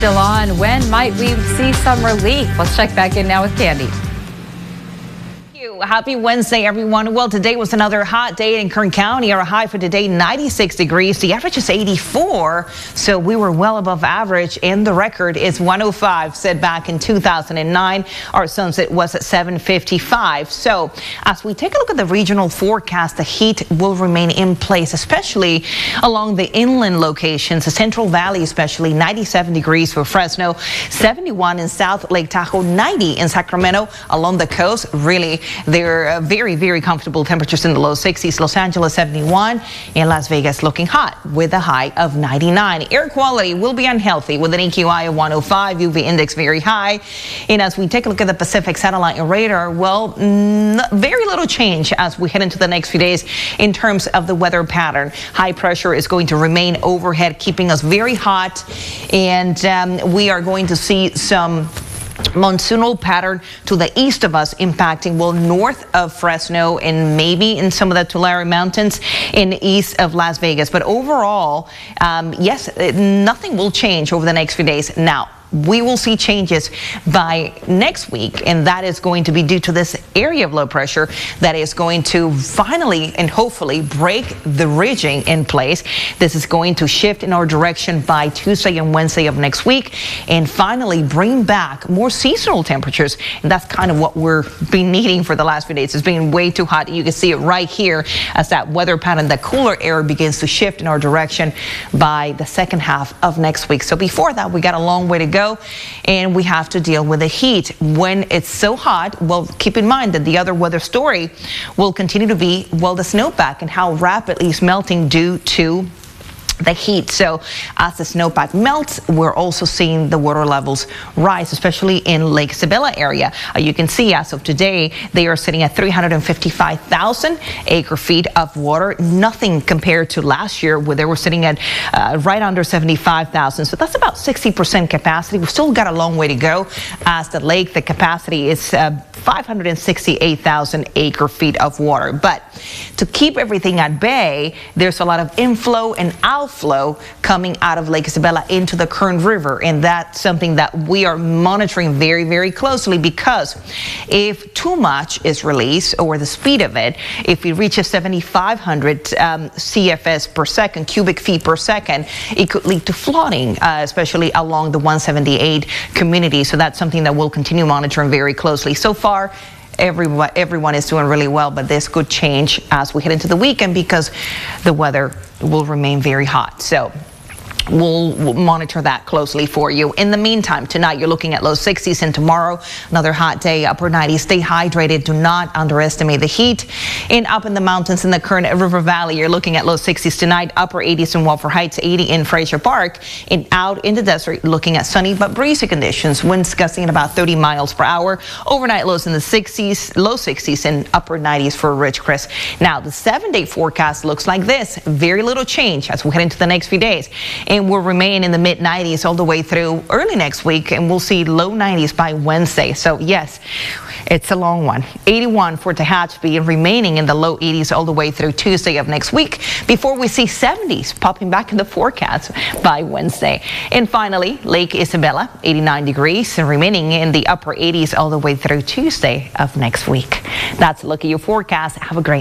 Still on. When might we see some relief? Let's check back in now with Candy. Happy Wednesday, everyone. Well, today was another hot day in Kern County. Our high for today, 96 degrees. The average is 84, so we were well above average, and the record is 105, set back in 2009. Our sunset was at 7:55. So as we take a look at the regional forecast, the heat will remain in place, especially along the inland locations, the Central Valley especially. 97 degrees for Fresno, 71 in South Lake Tahoe, 90 in Sacramento. Along the coast, really, they're very, very comfortable temperatures in the low 60s. Los Angeles 71, and Las Vegas looking hot with a high of 99. Air quality will be unhealthy with an AQI of 105, UV index very high. And as we take a look at the Pacific satellite and radar, well, very little change as we head into the next few days in terms of the weather pattern. High pressure is going to remain overhead, keeping us very hot, and we are going to see some monsoonal pattern to the east of us, impacting north of Fresno and maybe in some of the Tulare Mountains in east of Las Vegas. But overall, yes, nothing will change over the next few days. Now, we will see changes by next week, and that is going to be due to this area of low pressure that is going to finally and hopefully break the ridging in place. This is going to shift in our direction by Tuesday and Wednesday of next week, and finally bring back more seasonal temperatures. And that's kind of what we're been needing for the last few days. It's been way too hot. You can see it right here as that weather pattern, the cooler air begins to shift in our direction by the second half of next week. So before that, we got a long way to go, and we have to deal with the heat. When it's so hot, well, keep in mind that the other weather story will continue to be, well, the snowpack and how rapidly it's melting due to the heat. So as the snowpack melts, we're also seeing the water levels rise, especially in Lake Isabella area. You can see as of today, they are sitting at 355,000 acre feet of water. Nothing compared to last year where they were sitting at right under 75,000. So that's about 60% capacity. We've still got a long way to go. As the lake, the capacity is 568,000 acre feet of water. But to keep everything at bay, there's a lot of inflow and outflow coming out of Lake Isabella into the Kern River, and that's something that we are monitoring very, very closely, because if too much is released, or the speed of it, if it reaches 7,500 CFS per second, cubic feet per second, it could lead to flooding, especially along the 178 community. So that's something that we'll continue monitoring very closely. So far, everyone is doing really well, but this could change as we head into the weekend because the weather will remain very hot. So we'll monitor that closely for you. In the meantime, tonight you're looking at low 60s, and tomorrow another hot day, upper 90s. Stay hydrated. Do not underestimate the heat. And up in the mountains in the Kern River Valley, you're looking at low 60s tonight, upper 80s in Wofford Heights, 80 in Fraser Park. And out in the desert, looking at sunny but breezy conditions. Winds gusting at about 30 miles per hour. Overnight lows in the 60s, low 60s, and upper 90s for Ridgecrest. Now, the 7-day forecast looks like this. Very little change as we head into the next few days. And we'll remain in the mid 90s all the way through early next week, and we'll see low 90s by Wednesday. So yes, it's a long one. 81 for Tehachapi, and remaining in the low 80s all the way through Tuesday of next week, before we see 70s popping back in the forecast by Wednesday. And finally, Lake Isabella, 89 degrees, and remaining in the upper 80s all the way through Tuesday of next week. That's a look at your forecast. Have a great